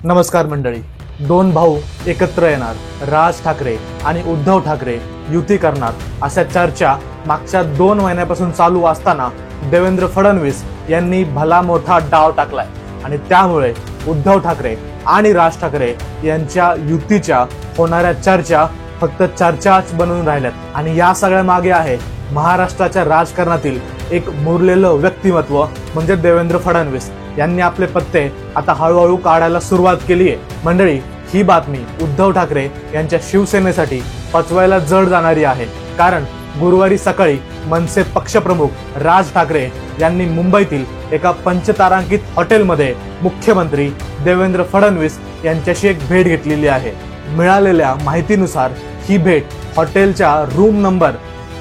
नमस्कार मंडळी. दोन भाऊ एकत्र येणार, राज ठाकरे आणि उद्धव ठाकरे युती करणार अशा चर्चा मागच्या 2 महिन्यापासून चालू असताना देवेंद्र फडणवीस यांनी भला मोठा डाव टाकलाय आणि त्यामुळे उद्धव ठाकरे आणि राज ठाकरे यांच्या युतीच्या होणाऱ्या चर्चा फक्त चर्चाच बनून राहिल्यात। आणि या सगळ्या मागे आहे महाराष्ट्राच्या राजकारणातील एक मुरलेलं व्यक्तिमत्व म्हणजे देवेंद्र फडणवीस यांनी आपले पत्ते आता हळूहळू काढायला सुरुवात केली आहे। मंडळी, ही बातमी उद्धव ठाकरे यांच्या शिवसेनेसाठी पचवायला जड जाणारी आहे, कारण गुरुवारी सकाळी मनसे पक्षप्रमुख राज ठाकरे यांनी मुंबईतील एका पंचतारांकित हॉटेलमध्ये मुख्यमंत्री देवेंद्र फडणवीस यांच्याशी एक भेट घेतलेली आहे। मिळालेल्या माहितीनुसार ही भेट हॉटेलच्या रूम नंबर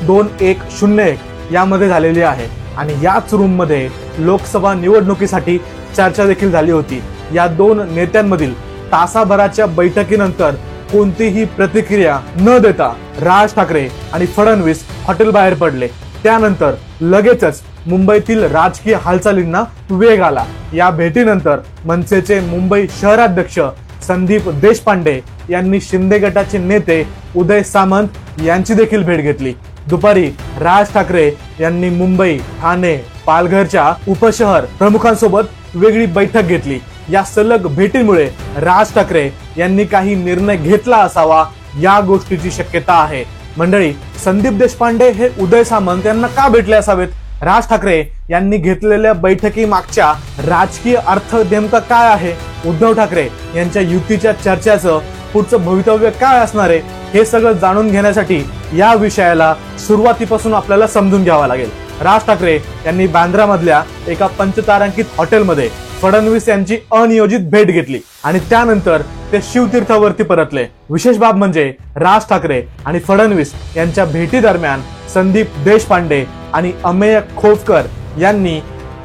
2101 यामध्ये झालेली आहे आणि याच रूम मध्ये लोकसभा निवडणुकीसाठी चर्चा देखील झाली होती। या 2 नेत्यांमधील तासाभराच्या बैठकीनंतर कोणतीही प्रतिक्रिया न देता राज ठाकरे आणि फडणवीस हॉटेल बाहेर पडले। त्यानंतर लगेचच मुंबईतील राजकीय हालचालींना वेग आला। या भेटीनंतर मनसेचे मुंबई शहराध्यक्ष संदीप देशपांडे यांनी शिंदे गटाचे नेते उदय सामंत यांची देखील भेट घेतली। दुपारी राज ठाकरे यांनी मुंबई, ठाणे, पालघरच्या उपशहर प्रमुखांसोबत वेगळी बैठक घेतली। या सलग भेटीमुळे राज ठाकरे यांनी काही निर्णय घेतला असावा या गोष्टीची शक्यता आहे। मंडळी, संदीप देशपांडे हे उदय सामंत यांना का भेटले असावेत? राज ठाकरे यांनी घेतलेल्या बैठकी मागच्या राजकीय अर्थ नेमका काय आहे? उद्धव ठाकरे यांच्या युतीच्या चर्चेचं पुढचं भवितव्य काय असणार आहे? हे सगळं जाणून घेण्यासाठी या विषयाला सुरुवातीपासून आपल्याला समजून घ्यावा लागेल। राज ठाकरे यांनी बांद्रामधल्या एका पंचतारांकित हॉटेलमध्ये फडणवीस यांची अनियोजित भेट घेतली आणि त्यानंतर ते शिवतीर्थावरती परतले। विशेष बाब म्हणजे राज ठाकरे आणि फडणवीस यांच्या भेटी दरम्यान संदीप देशपांडे आणि अमेय खोफकर यांनी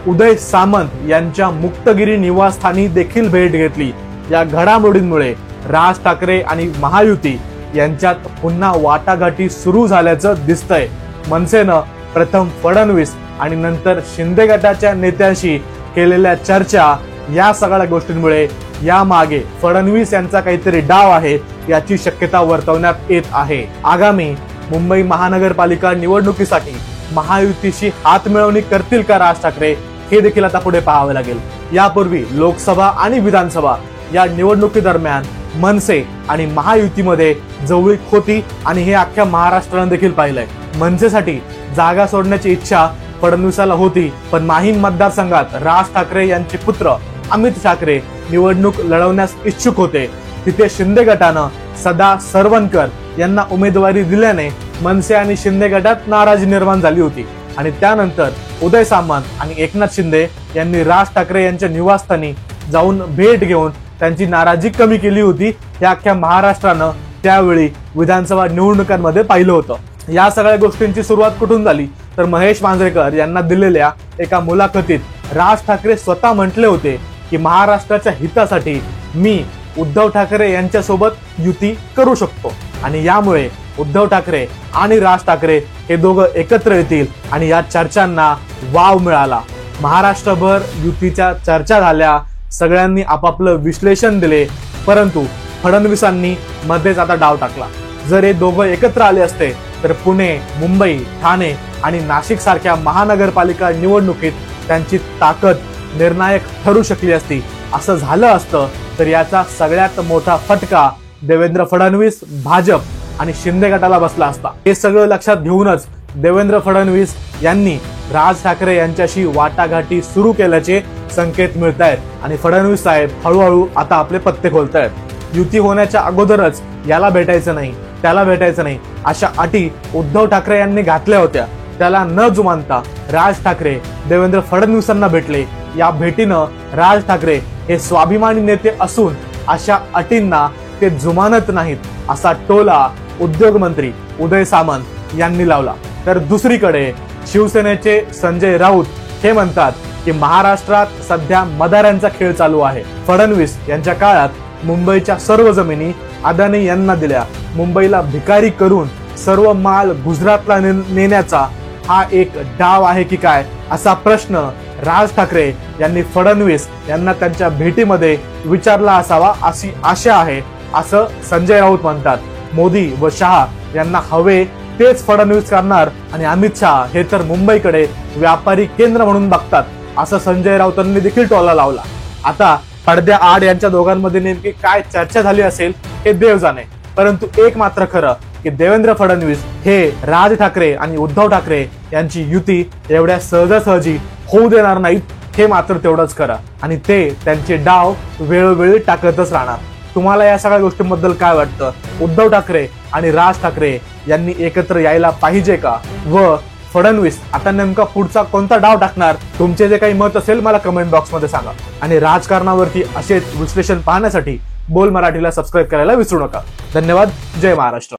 उदय सामंत यांच्या मुक्तगिरी निवासस्थानी देखील भेट घेतली। या घडामोडींमुळे राज ठाकरे आणि महायुती यांच्यात पुन्हा वाटाघाटी सुरू झाल्याचं दिसतंय। मनसेनं प्रथम फडणवीस आणि नंतर शिंदे गटाच्या नेत्यांशी केलेल्या चर्चा या सगळ्या गोष्टींमुळे या मागे फडणवीस यांचा काहीतरी डाव आहे याची शक्यता वर्तवण्यात येत आहे। आगामी मुंबई महानगरपालिका निवडणुकीसाठी महायुतीशी हातमिळवणी करतील का राज ठाकरे, हे देखील आता पुढे पाहावे लागेल। यापूर्वी लोकसभा आणि विधानसभा या निवडणुकी दरम्यान मनसे आणि महायुतीमध्ये जवळीक होती आणि हे अख्ख्या महाराष्ट्राने देखील पाहिलंय। मनसेसाठी जागा सोडण्याची इच्छा फडणवीसाला होती, पण माहीम मतदारसंघात राज ठाकरे यांचे पुत्र अमित ठाकरे निवडणूक लढवण्यास इच्छुक होते। तिथे शिंदे गटानं सदा सरवणकर यांना उमेदवारी दिल्याने मनसे आणि शिंदे गटात नाराजी निर्माण झाली होती आणि त्यानंतर उदय सामंत आणि एकनाथ शिंदे यांनी राज ठाकरे यांच्या निवासस्थानी जाऊन भेट घेऊन त्यांची नाराजी कमी केली होती। या अख्ख्या महाराष्ट्रानं त्यावेळी विधानसभा निवडणुकांमध्ये पाहिलं होतं। या सगळ्या गोष्टींची सुरुवात कुठून झाली तर महेश मांजरेकर यांना दिलेल्या एका मुलाखतीत राज ठाकरे स्वतः म्हटले होते की महाराष्ट्राच्या हितासाठी मी उद्धव ठाकरे यांच्यासोबत युती करू शकतो आणि यामुळे उद्धव ठाकरे आणि राज ठाकरे हे दोघं एकत्र येतील आणि या चर्चांना वाव मिळाला। महाराष्ट्रभर युतीच्या चर्चा झाल्या, सगळ्यांनी आपापलं विश्लेषण दिले, परंतु फडणवीसांनी मध्येच आता डाव टाकला। जर हे दोघं एकत्र आले असते तर पुणे, मुंबई, ठाणे आणि नाशिक सारख्या महानगरपालिका निवडणुकीत त्यांची ताकद निर्णायक ठरू शकली असती। असं झालं असतं तर याचा सगळ्यात मोठा फटका देवेंद्र फडणवीस, भाजप आणि शिंदे गटाला बसला असता। हे सगळं लक्षात घेऊनच देवेंद्र फडणवीस यांनी राज ठाकरे यांच्याशी वाटाघाटी सुरू केल्याचे संकेत मिळत आहेत आणि फडणवीस साहेब हळूहळू आता आपले पत्ते खोलतायत। युती होण्याच्या अगोदरच याला भेटायचं नाही, त्याला भेटायचं नाही अशा अटी उद्धव ठाकरे यांनी घातल्या होत्या। त्याला न जुमानता राज ठाकरे देवेंद्र फडणवीसांना भेटले। या भेटीनं राज ठाकरे हे स्वाभिमानी नेते असून अशा अटींना ते जुमानत नाहीत असा टोला उद्योग मंत्री उदय सामंत यांनी लावला। तर दुसरीकडे शिवसेनेचे संजय राऊत हे म्हणतात की महाराष्ट्रात सध्या मदारांचा खेळ चालू आहे। फडणवीस यांच्या काळात मुंबईच्या सर्व जमिनी अदानी यांना दिल्या, मुंबईला भिकारी करून सर्व माल गुजरातला नेण्याचा हा एक डाव आहे की काय असा प्रश्न राज ठाकरे यांनी फडणवीस यांना त्यांच्या भेटीमध्ये विचारला असावा अशी आशा आहे, असं संजय राऊत म्हणतात. मोदी व शहा यांना हवे तेच फडणवीस करणार आणि अमित शहा हे तर मुंबईकडे व्यापारी केंद्र म्हणून बघतात, असं संजय राऊतांनी देखील टोला लावला. आता पडद्या आड यांच्या दोघांमध्ये नेमकी काय चर्चा झाली असेल हे देव जाणे, परंतु एक मात्र खरं की देवेंद्र फडणवीस हे राज ठाकरे आणि उद्धव ठाकरे यांची युती एवढ्या सहजासहजी होऊ देणार नाहीत, हे मात्र तेवढंच खरं. आणि ते त्यांचे डाव वेळोवेळी टाकतच राहणार. तुम्हाला या सगळ्या गोष्टींबद्दल काय वाटतं? उद्धव ठाकरे आणि राज ठाकरे यांनी एकत्र यायला पाहिजे का? व फडणवीस आता नेमका पुढचा कोणता डाव टाकणार? तुमचे जे काही मत असेल मला कमेंट बॉक्स मध्ये सांगा. आणि राजकारणावरती असेच विश्लेषण पाहण्यासाठी बोल मराठीला सबस्क्राईब करायला विसरू नका. धन्यवाद. जय महाराष्ट्र.